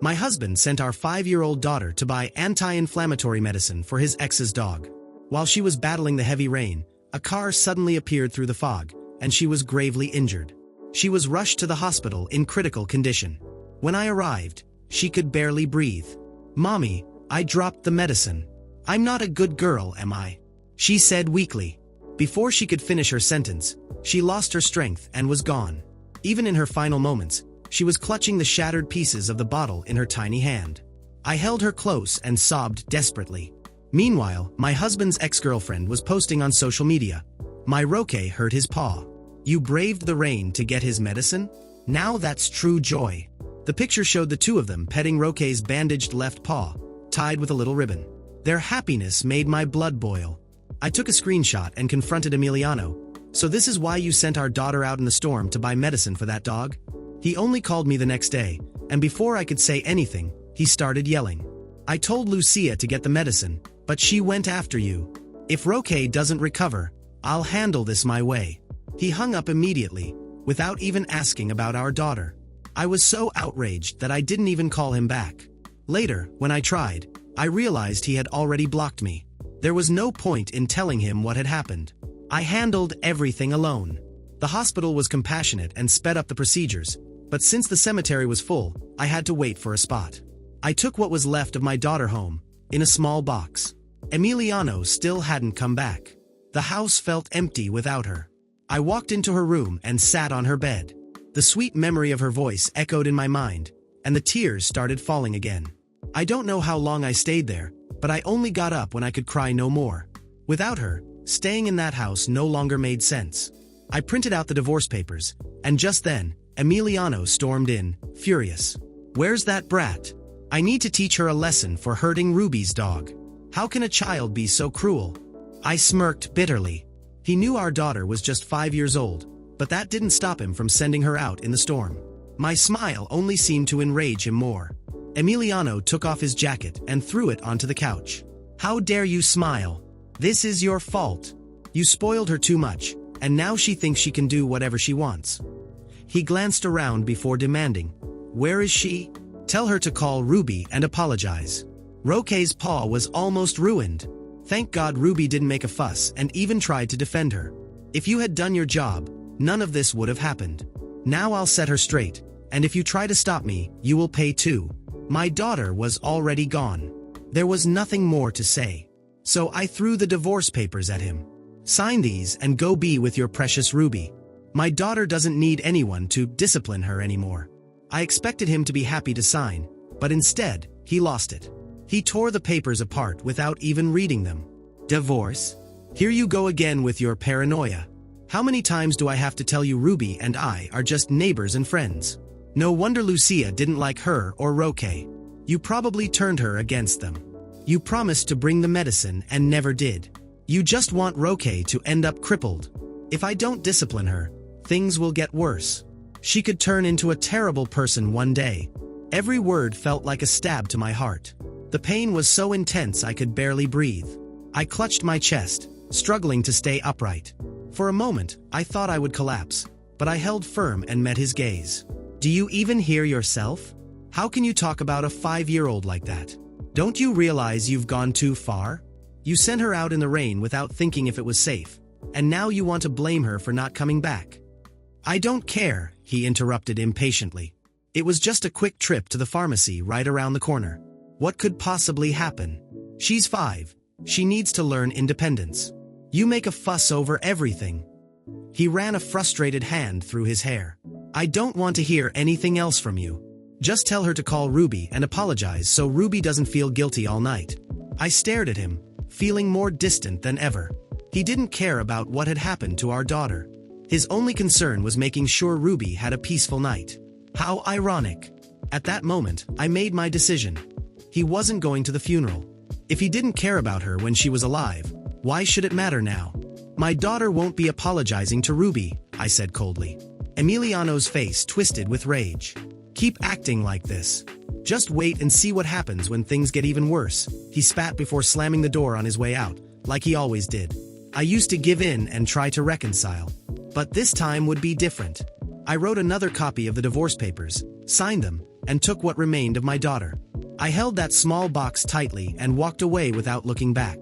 My husband sent our 5-year-old daughter to buy anti-inflammatory medicine for his ex's dog. While she was battling the heavy rain, a car suddenly appeared through the fog, and she was gravely injured. She was rushed to the hospital in critical condition. When I arrived, she could barely breathe. "Mommy, I dropped the medicine. I'm not a good girl, am I?" she said weakly. Before she could finish her sentence, she lost her strength and was gone. Even in her final moments, she was clutching the shattered pieces of the bottle in her tiny hand. I held her close and sobbed desperately. Meanwhile, my husband's ex-girlfriend was posting on social media. "My Roque hurt his paw. You braved the rain to get his medicine? Now that's true joy." The picture showed the two of them petting Roque's bandaged left paw, tied with a little ribbon. Their happiness made my blood boil. I took a screenshot and confronted Emiliano. "So this is why you sent our daughter out in the storm to buy medicine for that dog?" He only called me the next day, and before I could say anything, he started yelling. "I told Lucia to get the medicine, but she went after you. If Roque doesn't recover, I'll handle this my way." He hung up immediately, without even asking about our daughter. I was so outraged that I didn't even call him back. Later, when I tried, I realized he had already blocked me. There was no point in telling him what had happened. I handled everything alone. The hospital was compassionate and sped up the procedures, but since the cemetery was full, I had to wait for a spot. I took what was left of my daughter home, in a small box. Emiliano still hadn't come back. The house felt empty without her. I walked into her room and sat on her bed. The sweet memory of her voice echoed in my mind, and the tears started falling again. I don't know how long I stayed there, but I only got up when I could cry no more. Without her, staying in that house no longer made sense. I printed out the divorce papers, and just then, Emiliano stormed in, furious. "Where's that brat? I need to teach her a lesson for hurting Ruby's dog. How can a child be so cruel?" I smirked bitterly. He knew our daughter was just 5 years old, but that didn't stop him from sending her out in the storm. My smile only seemed to enrage him more. Emiliano took off his jacket and threw it onto the couch. "How dare you smile? This is your fault. You spoiled her too much, and now she thinks she can do whatever she wants." He glanced around before demanding, "Where is she? Tell her to call Ruby and apologize. Roque's paw was almost ruined. Thank God Ruby didn't make a fuss and even tried to defend her. If you had done your job, none of this would have happened. Now I'll set her straight, and if you try to stop me, you will pay too." My daughter was already gone. There was nothing more to say. So I threw the divorce papers at him. "Sign these and go be with your precious Ruby. My daughter doesn't need anyone to discipline her anymore." I expected him to be happy to sign, but instead, he lost it. He tore the papers apart without even reading them. "Divorce? Here you go again with your paranoia. How many times do I have to tell you Ruby and I are just neighbors and friends? No wonder Lucia didn't like her or Roque. You probably turned her against them. You promised to bring the medicine and never did. You just want Roque to end up crippled. If I don't discipline her, things will get worse. She could turn into a terrible person one day." Every word felt like a stab to my heart. The pain was so intense I could barely breathe. I clutched my chest, struggling to stay upright. For a moment, I thought I would collapse, but I held firm and met his gaze. "Do you even hear yourself? How can you talk about a 5-year-old like that? Don't you realize you've gone too far? You sent her out in the rain without thinking if it was safe, and now you want to blame her for not coming back." "I don't care," he interrupted impatiently. "It was just a quick trip to the pharmacy right around the corner. What could possibly happen? She's 5. She needs to learn independence. You make a fuss over everything." He ran a frustrated hand through his hair. "I don't want to hear anything else from you. Just tell her to call Ruby and apologize so Ruby doesn't feel guilty all night." I stared at him, feeling more distant than ever. He didn't care about what had happened to our daughter. His only concern was making sure Ruby had a peaceful night. How ironic. At that moment, I made my decision. He wasn't going to the funeral. If he didn't care about her when she was alive, why should it matter now? "My daughter won't be apologizing to Ruby," I said coldly. Emiliano's face twisted with rage. "Keep acting like this. Just wait and see what happens when things get even worse." He spat before slamming the door on his way out, like he always did. I used to give in and try to reconcile. But this time would be different. I wrote another copy of the divorce papers, signed them, and took what remained of my daughter. I held that small box tightly and walked away without looking back.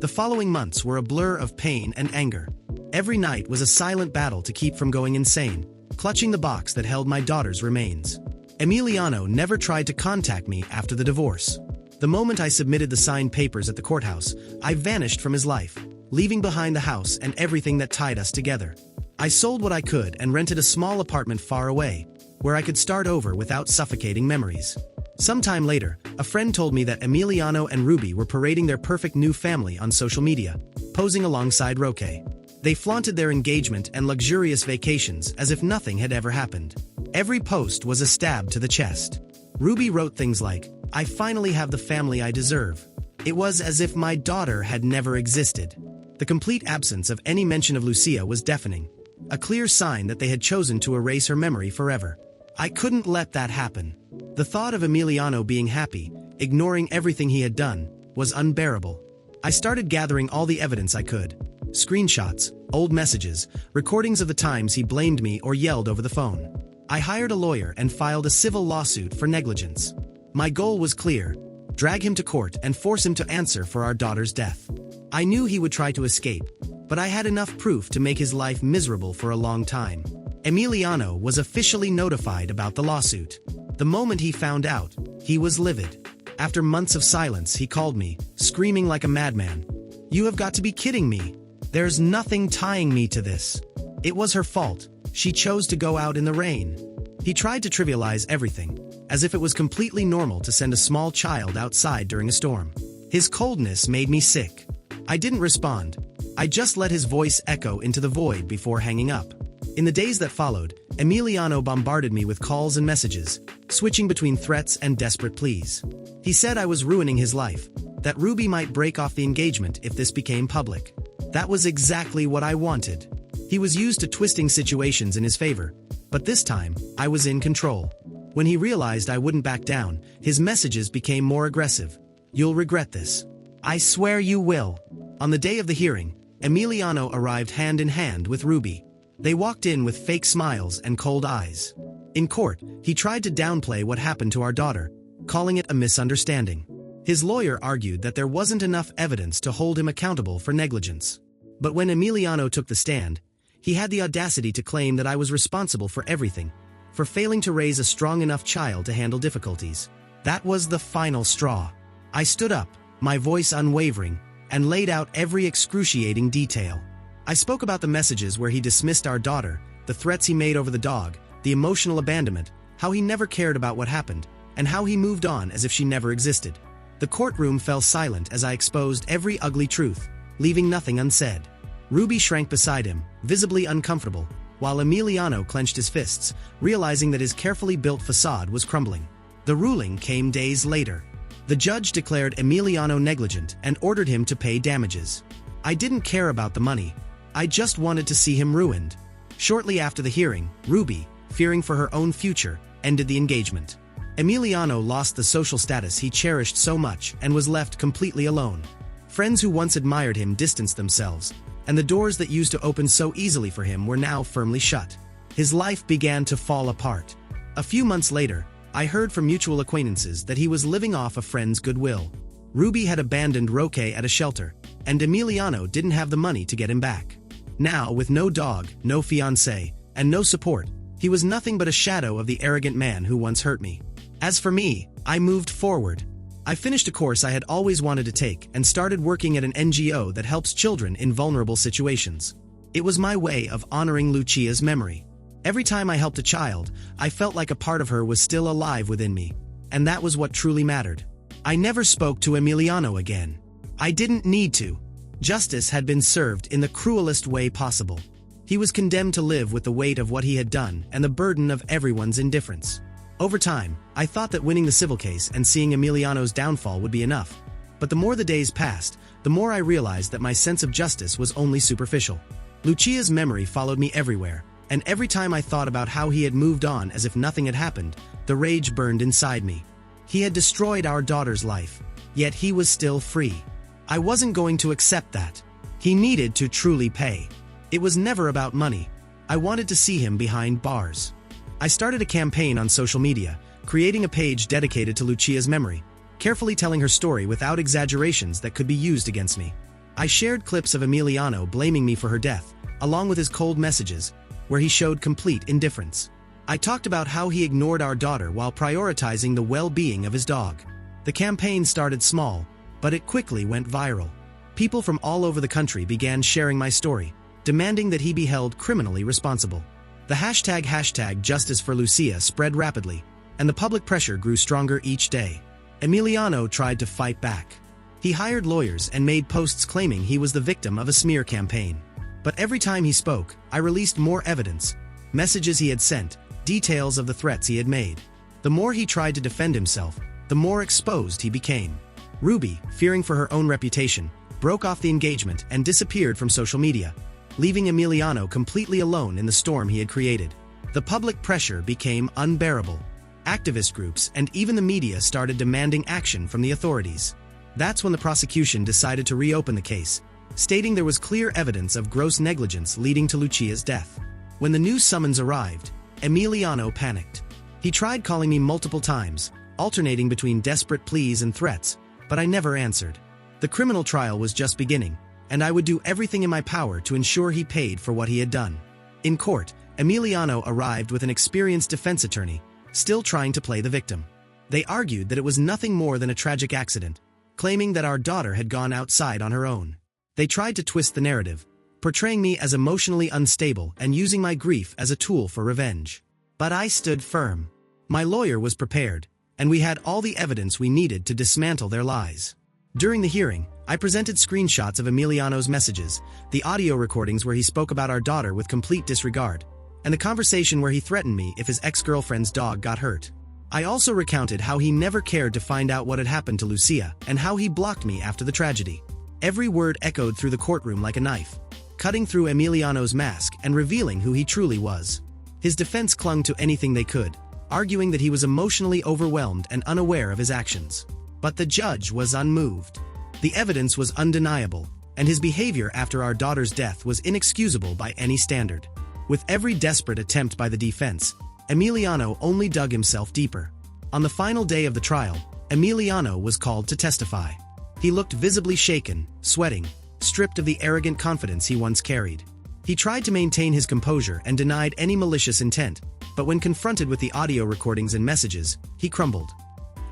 The following months were a blur of pain and anger. Every night was a silent battle to keep from going insane, clutching the box that held my daughter's remains. Emiliano never tried to contact me after the divorce. The moment I submitted the signed papers at the courthouse, I vanished from his life, leaving behind the house and everything that tied us together. I sold what I could and rented a small apartment far away, where I could start over without suffocating memories. Sometime later, a friend told me that Emiliano and Ruby were parading their perfect new family on social media, posing alongside Roque. They flaunted their engagement and luxurious vacations as if nothing had ever happened. Every post was a stab to the chest. Ruby wrote things like, "I finally have the family I deserve." It was as if my daughter had never existed. The complete absence of any mention of Lucia was deafening, a clear sign that they had chosen to erase her memory forever. I couldn't let that happen. The thought of Emiliano being happy, ignoring everything he had done, was unbearable. I started gathering all the evidence I could. Screenshots, old messages, recordings of the times he blamed me or yelled over the phone. I hired a lawyer and filed a civil lawsuit for negligence. My goal was clear: drag him to court and force him to answer for our daughter's death. I knew he would try to escape, but I had enough proof to make his life miserable for a long time. Emiliano was officially notified about the lawsuit. The moment he found out, he was livid. After months of silence, he called me, screaming like a madman. "You have got to be kidding me. There's nothing tying me to this. It was her fault. She chose to go out in the rain." He tried to trivialize everything, as if it was completely normal to send a small child outside during a storm. His coldness made me sick. I didn't respond. I just let his voice echo into the void before hanging up. In the days that followed, Emiliano bombarded me with calls and messages, switching between threats and desperate pleas. He said I was ruining his life, that Ruby might break off the engagement if this became public. That was exactly what I wanted. He was used to twisting situations in his favor, but this time, I was in control. When he realized I wouldn't back down, his messages became more aggressive. "You'll regret this. I swear you will." On the day of the hearing, Emiliano arrived hand in hand with Ruby. They walked in with fake smiles and cold eyes. In court, he tried to downplay what happened to our daughter, calling it a misunderstanding. His lawyer argued that there wasn't enough evidence to hold him accountable for negligence. But when Emiliano took the stand, he had the audacity to claim that I was responsible for everything, for failing to raise a strong enough child to handle difficulties. That was the final straw. I stood up, my voice unwavering, and laid out every excruciating detail. I spoke about the messages where he dismissed our daughter, the threats he made over the dog, the emotional abandonment, how he never cared about what happened, and how he moved on as if she never existed. The courtroom fell silent as I exposed every ugly truth, leaving nothing unsaid. Ruby shrank beside him, visibly uncomfortable, while Emiliano clenched his fists, realizing that his carefully built facade was crumbling. The ruling came days later. The judge declared Emiliano negligent and ordered him to pay damages. I didn't care about the money. I just wanted to see him ruined. Shortly after the hearing, Ruby, fearing for her own future, ended the engagement. Emiliano lost the social status he cherished so much and was left completely alone. Friends who once admired him distanced themselves, and the doors that used to open so easily for him were now firmly shut. His life began to fall apart. A few months later, I heard from mutual acquaintances that he was living off a friend's goodwill. Ruby had abandoned Roque at a shelter, and Emiliano didn't have the money to get him back. Now, with no dog, no fiancé, and no support, he was nothing but a shadow of the arrogant man who once hurt me. As for me, I moved forward. I finished a course I had always wanted to take and started working at an NGO that helps children in vulnerable situations. It was my way of honoring Lucia's memory. Every time I helped a child, I felt like a part of her was still alive within me, and that was what truly mattered. I never spoke to Emiliano again. I didn't need to. Justice had been served in the cruelest way possible. He was condemned to live with the weight of what he had done and the burden of everyone's indifference. Over time, I thought that winning the civil case and seeing Emiliano's downfall would be enough. But the more the days passed, the more I realized that my sense of justice was only superficial. Lucia's memory followed me everywhere, and every time I thought about how he had moved on as if nothing had happened, the rage burned inside me. He had destroyed our daughter's life, yet he was still free. I wasn't going to accept that. He needed to truly pay. It was never about money. I wanted to see him behind bars. I started a campaign on social media, creating a page dedicated to Lucia's memory, carefully telling her story without exaggerations that could be used against me. I shared clips of Emiliano blaming me for her death, along with his cold messages, where he showed complete indifference. I talked about how he ignored our daughter while prioritizing the well-being of his dog. The campaign started small, but it quickly went viral. People from all over the country began sharing my story, demanding that he be held criminally responsible. The hashtag Justice for Lucia spread rapidly, and the public pressure grew stronger each day. Emiliano tried to fight back. He hired lawyers and made posts claiming he was the victim of a smear campaign. But every time he spoke, I released more evidence, messages he had sent, details of the threats he had made. The more he tried to defend himself, the more exposed he became. Ruby, fearing for her own reputation, broke off the engagement and disappeared from social media, leaving Emiliano completely alone in the storm he had created. The public pressure became unbearable. Activist groups and even the media started demanding action from the authorities. That's when the prosecution decided to reopen the case, stating there was clear evidence of gross negligence leading to Lucia's death. When the new summons arrived, Emiliano panicked. He tried calling me multiple times, alternating between desperate pleas and threats, but I never answered. The criminal trial was just beginning, and I would do everything in my power to ensure he paid for what he had done. In court, Emiliano arrived with an experienced defense attorney, still trying to play the victim. They argued that it was nothing more than a tragic accident, claiming that our daughter had gone outside on her own. They tried to twist the narrative, portraying me as emotionally unstable and using my grief as a tool for revenge. But I stood firm. My lawyer was prepared, and we had all the evidence we needed to dismantle their lies. During the hearing, I presented screenshots of Emiliano's messages, the audio recordings where he spoke about our daughter with complete disregard, and the conversation where he threatened me if his ex-girlfriend's dog got hurt. I also recounted how he never cared to find out what had happened to Lucia and how he blocked me after the tragedy. Every word echoed through the courtroom like a knife, cutting through Emiliano's mask and revealing who he truly was. His defense clung to anything they could, arguing that he was emotionally overwhelmed and unaware of his actions. But the judge was unmoved. The evidence was undeniable, and his behavior after our daughter's death was inexcusable by any standard. With every desperate attempt by the defense, Emiliano only dug himself deeper. On the final day of the trial, Emiliano was called to testify. He looked visibly shaken, sweating, stripped of the arrogant confidence he once carried. He tried to maintain his composure and denied any malicious intent, but when confronted with the audio recordings and messages, he crumbled.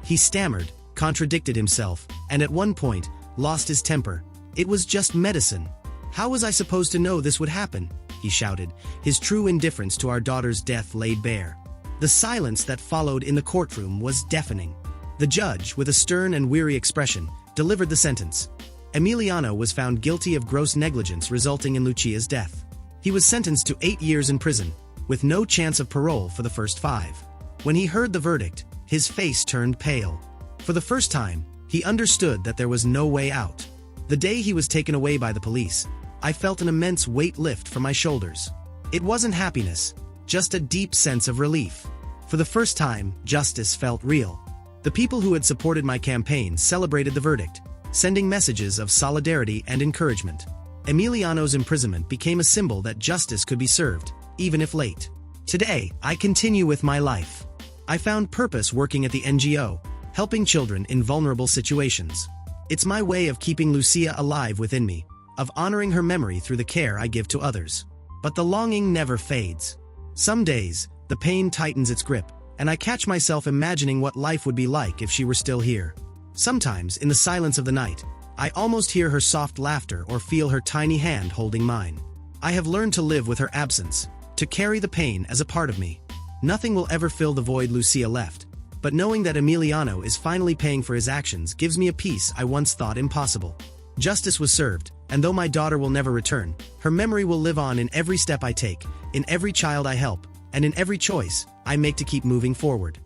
He stammered, contradicted himself, and at one point, lost his temper. "It was just medicine. How was I supposed to know this would happen?" he shouted, his true indifference to our daughter's death laid bare. The silence that followed in the courtroom was deafening. The judge, with a stern and weary expression, delivered the sentence. Emiliano was found guilty of gross negligence resulting in Lucia's death. He was sentenced to 8 years in prison, with no chance of parole for the first 5. When he heard the verdict, his face turned pale. For the first time, he understood that there was no way out. The day he was taken away by the police, I felt an immense weight lift from my shoulders. It wasn't happiness, just a deep sense of relief. For the first time, justice felt real. The people who had supported my campaign celebrated the verdict, sending messages of solidarity and encouragement. Emiliano's imprisonment became a symbol that justice could be served, even if late. Today, I continue with my life. I found purpose working at the NGO, helping children in vulnerable situations. It's my way of keeping Lucia alive within me, of honoring her memory through the care I give to others. But the longing never fades. Some days, the pain tightens its grip, and I catch myself imagining what life would be like if she were still here. Sometimes, in the silence of the night, I almost hear her soft laughter or feel her tiny hand holding mine. I have learned to live with her absence, to carry the pain as a part of me. Nothing will ever fill the void Lucia left, but knowing that Emiliano is finally paying for his actions gives me a peace I once thought impossible. Justice was served, and though my daughter will never return, her memory will live on in every step I take, in every child I help, and in every choice I make to keep moving forward.